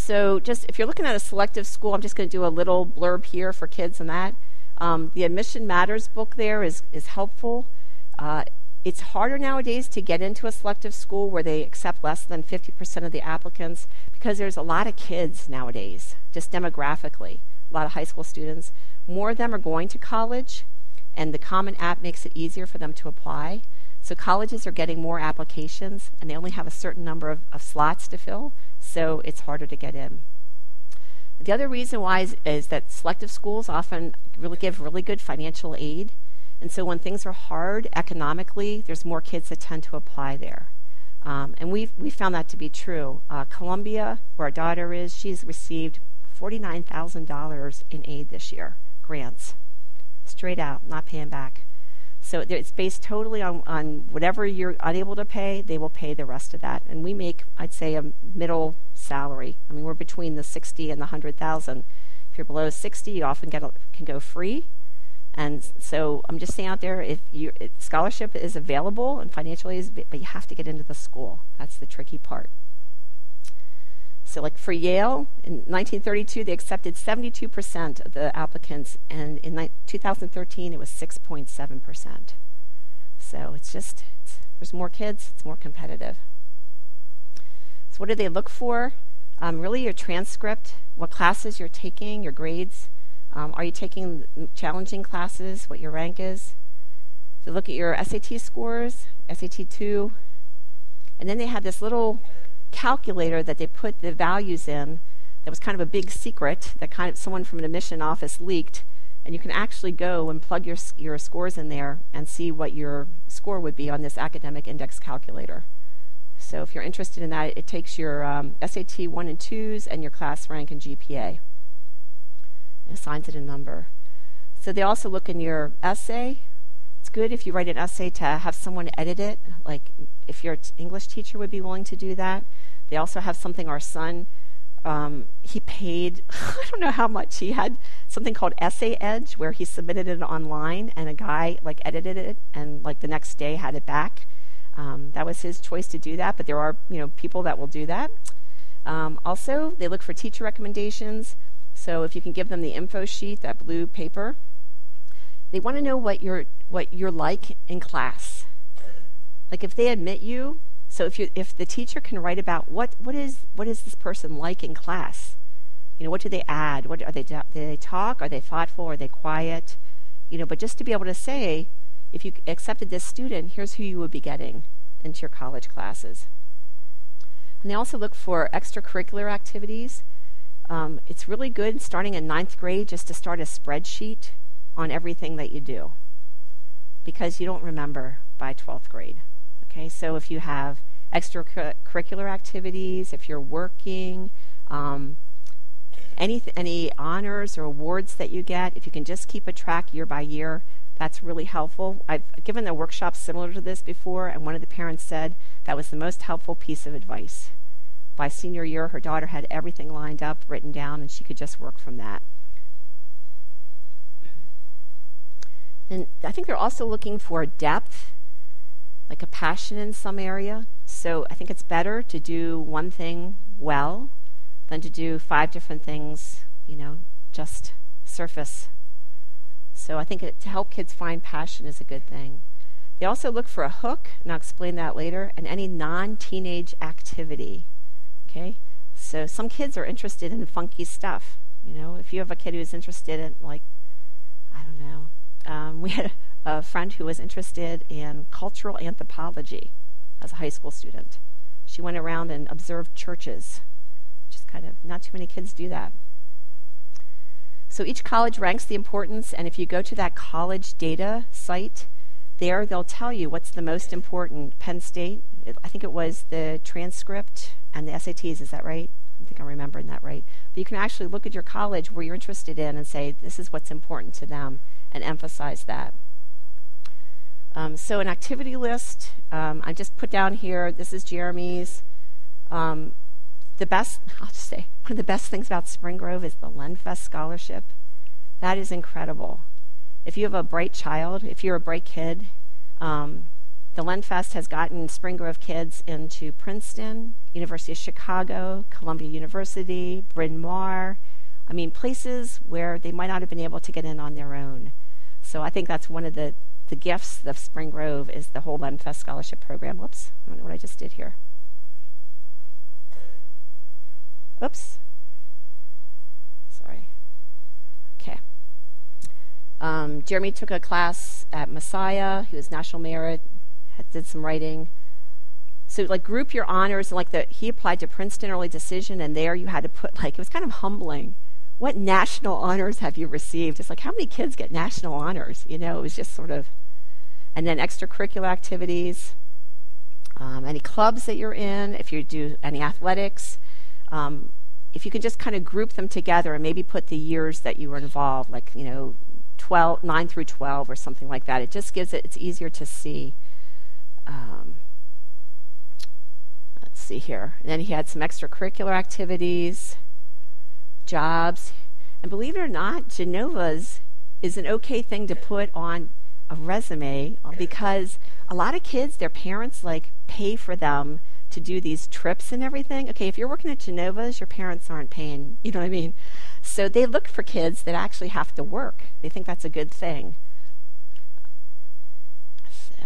So just if you're looking at a selective school, I'm just going to do a little blurb here for kids on that. The Admission Matters book there is helpful. It's harder nowadays to get into a selective school where they accept less than 50% of the applicants because there's a lot of kids nowadays, just demographically, a lot of high school students. More of them are going to college, and the Common App makes it easier for them to apply. So colleges are getting more applications, and they only have a certain number of slots to fill, so it's harder to get in. The other reason why is that selective schools often really give really good financial aid. And so when things are hard economically, there's more kids that tend to apply there. And we found that to be true. Columbia, where our daughter is, she's received $49,000 in aid this year, grants, straight out, not paying back. So it's based totally on whatever you're unable to pay, they will pay the rest of that. And we make, I'd say, a middle salary. I mean, we're between the 60 and the 100,000. If you're below 60, you often can go free. And so I'm just saying out there, if scholarship is available and financial aid, but you have to get into the school. That's the tricky part. So like for Yale, in 1932, they accepted 72% of the applicants, and in 2013, it was 6.7%. So there's more kids, it's more competitive. So what do they look for? Really your transcript, what classes you're taking, your grades. Are you taking challenging classes, what your rank is? So look at your SAT scores, SAT 2. And then they had this little calculator that they put the values in that was kind of a big secret that kind of someone from an admission office leaked. And you can actually go and plug your scores in there and see what your score would be on this academic index calculator. So if you're interested in that, it takes your SAT 1 and 2s and your class rank and GPA. It assigns it a number. So they also look in your essay. It's good if you write an essay to have someone edit it, like if your English teacher would be willing to do that. They also have something, our son, he paid, I don't know how much, he had something called Essay Edge where he submitted it online and a guy like edited it and like the next day had it back. That was his choice to do that, but there are people that will do that. Also, they look for teacher recommendations. So if you can give them the info sheet, that blue paper, they want to know what you're like in class. Like if they admit you, so if the teacher can write about what is this person like in class, what do they add? Do they talk? Are they thoughtful? Are they quiet? But just to be able to say, if you accepted this student, here's who you would be getting into your college classes. And they also look for extracurricular activities. It's really good starting in 9th grade just to start a spreadsheet on everything that you do because you don't remember by 12th grade. Okay, so if you have extracurricular activities, if you're working, any honors or awards that you get, if you can just keep a track year by year, that's really helpful. I've given a workshop similar to this before, and one of the parents said that was the most helpful piece of advice. By senior year, her daughter had everything lined up, written down, and she could just work from that. And I think they're also looking for depth, like a passion in some area. So I think it's better to do one thing well than to do 5 different things, just surface. So I think to help kids find passion is a good thing. They also look for a hook, and I'll explain that later, and any non-teenage activity. Okay, so some kids are interested in funky stuff. If you have a kid who's interested in, like, I don't know, we had a friend who was interested in cultural anthropology as a high school student. She went around and observed churches. Just kind of, not too many kids do that. So each college ranks the importance, and if you go to that college data site, there they'll tell you what's the most important. Penn State, I think it was the transcript and the SATs, is that right? I think I'm remembering that right. But you can actually look at your college where you're interested in and say, this is what's important to them, and emphasize that. So an activity list, I just put down here, this is Jeremy's. I'll just say, one of the best things about Spring Grove is the LenFest scholarship. That is incredible. If you have a bright child, if you're a bright kid, The Len Fest has gotten Spring Grove kids into Princeton, University of Chicago, Columbia University, Bryn Mawr. I mean, places where they might not have been able to get in on their own. So I think that's one of the gifts of Spring Grove is the whole Len Fest scholarship program. Whoops, I don't know what I just did here. Oops. Sorry. Okay. Jeremy took a class at Messiah. He was National Merit, did some writing. So like group your honors, and like he applied to Princeton Early Decision, and there you had to put like, it was kind of humbling. What national honors have you received? It's like, how many kids get national honors? You know, it was just sort of, and then extracurricular activities, any clubs that you're in, if you do any athletics, if you can just kind of group them together and maybe put the years that you were involved, like, you know, 9 through 12 or something like that. It just gives it, it's easier to see. Let's see here. And then he had some extracurricular activities, jobs, and believe it or not, Genova's is an okay thing to put on a resume because a lot of kids, their parents like pay for them to do these trips and everything. Okay, if you're working at Genova's, your parents aren't paying, you know what I mean? So they look for kids that actually have to work. They think that's a good thing. So,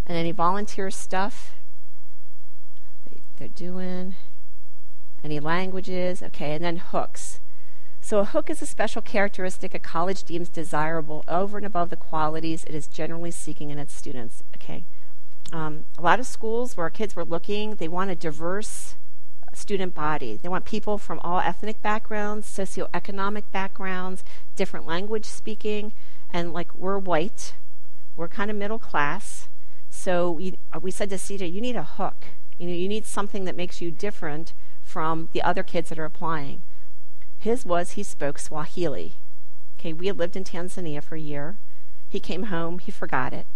and any volunteer stuff they're doing, any languages, okay, and then hooks. So a hook is a special characteristic a college deems desirable over and above the qualities it is generally seeking in its students, okay? A lot of schools where kids were looking, they want a diverse student body. They want people from all ethnic backgrounds, socioeconomic backgrounds, different language speaking, and like we're white, we're kind of middle class. So we said to CJ, you need a hook. You know, you need something that makes you different from the other kids that are applying. His was he spoke Swahili. Okay, we had lived in Tanzania for a year. He came home, he forgot it.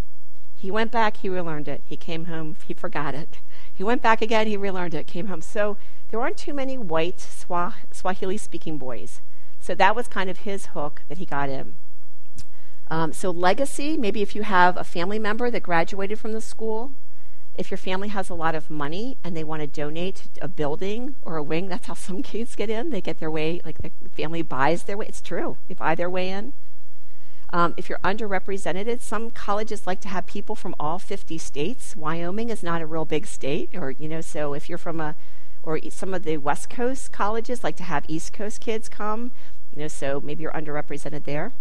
He went back, he relearned it. He came home, he forgot it. He went back again, he relearned it, came home. So there aren't too many white Swahili-speaking boys. So that was kind of his hook that he got in. So legacy, maybe if you have a family member that graduated from the school, if your family has a lot of money and they want to donate a building or a wing, that's how some kids get in. They get their way, like the family buys their way. It's true. They buy their way in. If you're underrepresented, some colleges like to have people from all 50 states. Wyoming is not a real big state, or, you know, so if you're from or some of the West Coast colleges like to have East Coast kids come, you know, so maybe you're underrepresented there.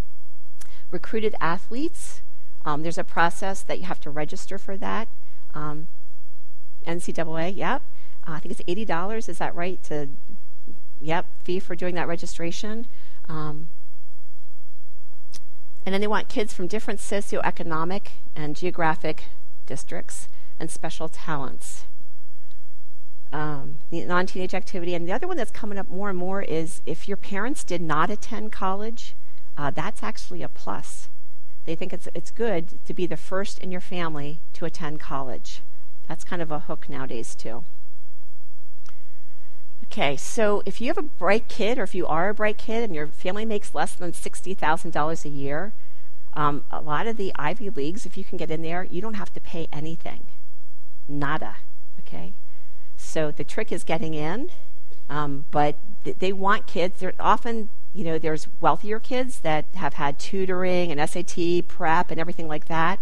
Recruited athletes, there's a process that you have to register for that. NCAA, yep. I think it's $80, is that right? Fee for doing that registration. And then they want kids from different socioeconomic and geographic districts and special talents. The non-teenage activity. And the other one that's coming up more and more is if your parents did not attend college, that's actually a plus. They think it's good to be the first in your family to attend college. That's kind of a hook nowadays too. Okay, so if you have a bright kid, or if you are a bright kid and your family makes less than $60,000 a year, a lot of the Ivy Leagues, if you can get in there, you don't have to pay anything. Nada, okay? So the trick is getting in, but they want kids. They're often, you know, there's wealthier kids that have had tutoring and SAT prep and everything like that,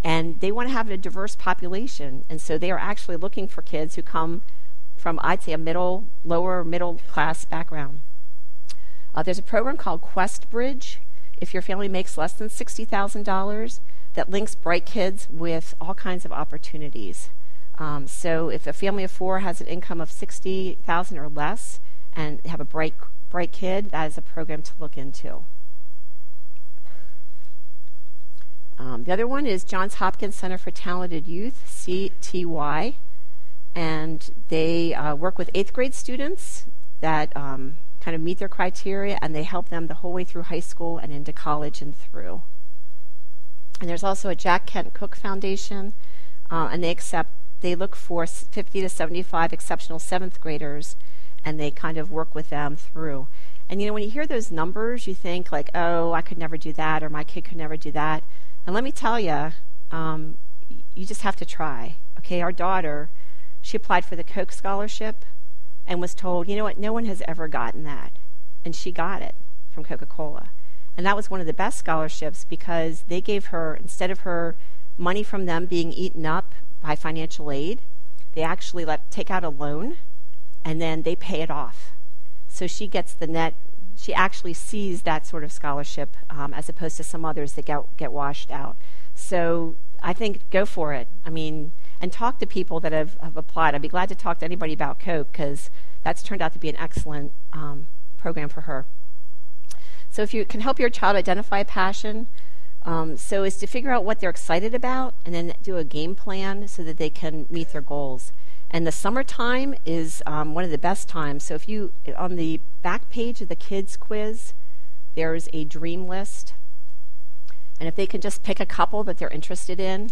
and they want to have a diverse population, and so they are actually looking for kids who come from, I'd say, a lower middle class background. There's a program called Quest Bridge, if your family makes less than $60,000, that links bright kids with all kinds of opportunities. So if a family of 4 has an income of $60,000 or less and have a bright kid, that is a program to look into. The other one is Johns Hopkins Center for Talented Youth, CTY. And they work with 8th grade students that kind of meet their criteria, and they help them the whole way through high school and into college and through. And there's also a Jack Kent Cook Foundation, and they look for 50 to 75 exceptional 7th graders, and they kind of work with them through. And, you know, when you hear those numbers, you think like, oh, I could never do that, or my kid could never do that. And let me tell you, you just have to try. Okay, our daughter, she applied for the Koch Scholarship and was told, you know what, no one has ever gotten that. And she got it from Coca-Cola. And that was one of the best scholarships because they gave her, instead of her money from them being eaten up by financial aid, they actually take out a loan and then they pay it off. So she gets the net, she actually sees that sort of scholarship as opposed to some others that get washed out. So I think go for it. I mean, and talk to people that have applied. I'd be glad to talk to anybody about Koch because that's turned out to be an excellent program for her. So if you can help your child identify a passion, so is to figure out what they're excited about and then do a game plan so that they can meet their goals. And the summertime is one of the best times. So if you, on the back page of the kids quiz, there's a dream list. And if they can just pick a couple that they're interested in,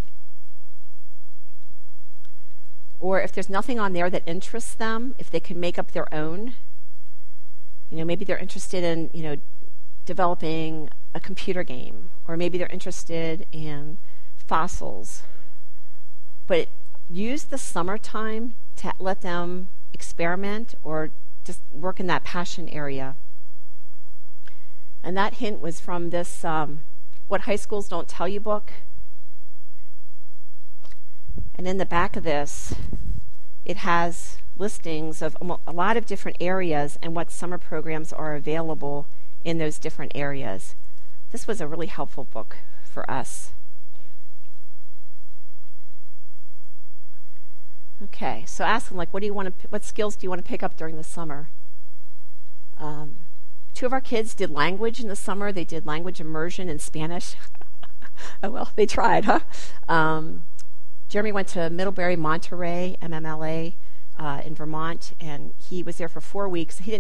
or if there's nothing on there that interests them, if they can make up their own, maybe they're interested in, developing a computer game, or maybe they're interested in fossils. But use the summertime to let them experiment or just work in that passion area. And that hint was from this What High Schools Don't Tell You book. And in the back of this, it has listings of a lot of different areas and what summer programs are available in those different areas. This was a really helpful book for us. Okay, so ask them, what skills do you want to pick up during the summer? 2 of our kids did language in the summer. They did language immersion in Spanish. Oh, well, they tried, huh? Jeremy went to Middlebury Monterey, MMLA, in Vermont, and he was there for 4 weeks. He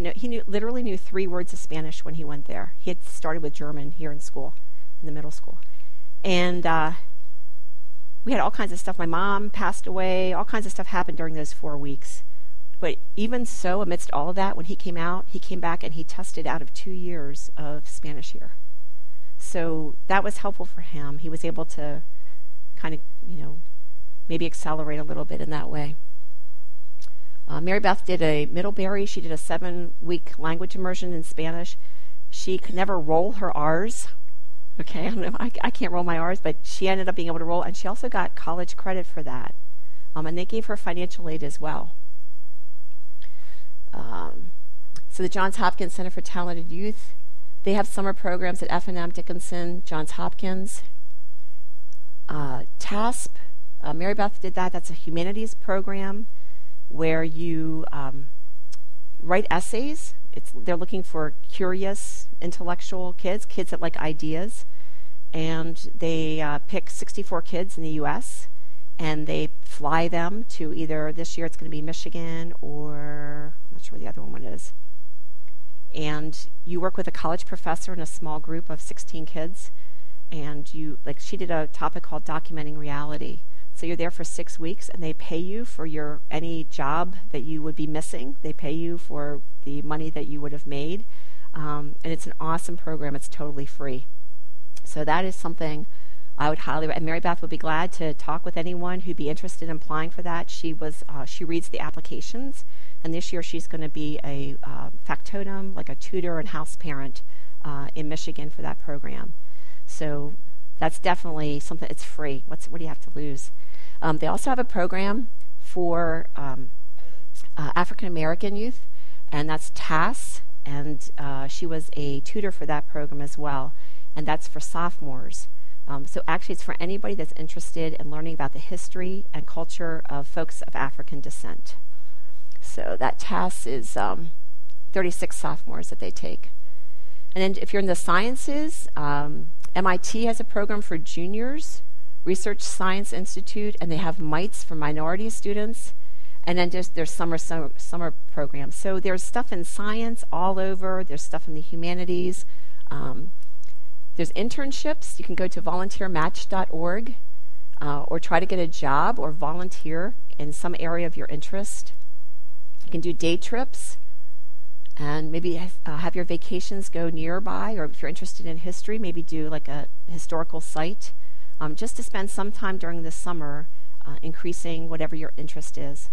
literally knew 3 words of Spanish when he went there. He had started with German here in school, in the middle school. And we had all kinds of stuff. My mom passed away. All kinds of stuff happened during those 4 weeks. But even so, amidst all of that, when he came back and he tested out of 2 years of Spanish here. So that was helpful for him. He was able to kind of, maybe accelerate a little bit in that way. Mary Beth did a Middlebury. She did a 7-week language immersion in Spanish. She could never roll her R's. Okay, I can't roll my R's, but she ended up being able to roll, and she also got college credit for that. And they gave her financial aid as well. So the Johns Hopkins Center for Talented Youth, they have summer programs at F&M Dickinson, Johns Hopkins. TASP, Mary Beth did that. That's a humanities program where you write essays. They're looking for curious, intellectual kids that like ideas. And they pick 64 kids in the U.S., and they fly them to either, this year it's going to be Michigan, or I'm not sure where the other one is. And you work with a college professor in a small group of 16 kids, and she did a topic called documenting reality. So you're there for 6 weeks, and they pay you for any job that you would be missing. They pay you for the money that you would have made. And it's an awesome program. It's totally free. So that is something I would highly recommend. Mary Beth would be glad to talk with anyone who'd be interested in applying for that. She reads the applications, and this year she's going to be a factotum, like a tutor and house parent in Michigan for that program. So that's definitely something. It's free. What do you have to lose? They also have a program for African American youth, and that's TAS, and she was a tutor for that program as well, and that's for sophomores. So actually it's for anybody that's interested in learning about the history and culture of folks of African descent. So that TAS is 36 sophomores that they take. And then if you're in the sciences, MIT has a program for juniors, Research Science Institute, and they have MITES for minority students. And then there's summer programs. So there's stuff in science all over. There's stuff in the humanities. There's internships. You can go to volunteermatch.org or try to get a job or volunteer in some area of your interest. You can do day trips and maybe have your vacations go nearby, or if you're interested in history, maybe do like a historical site. just to spend some time during this summer increasing whatever your interest is.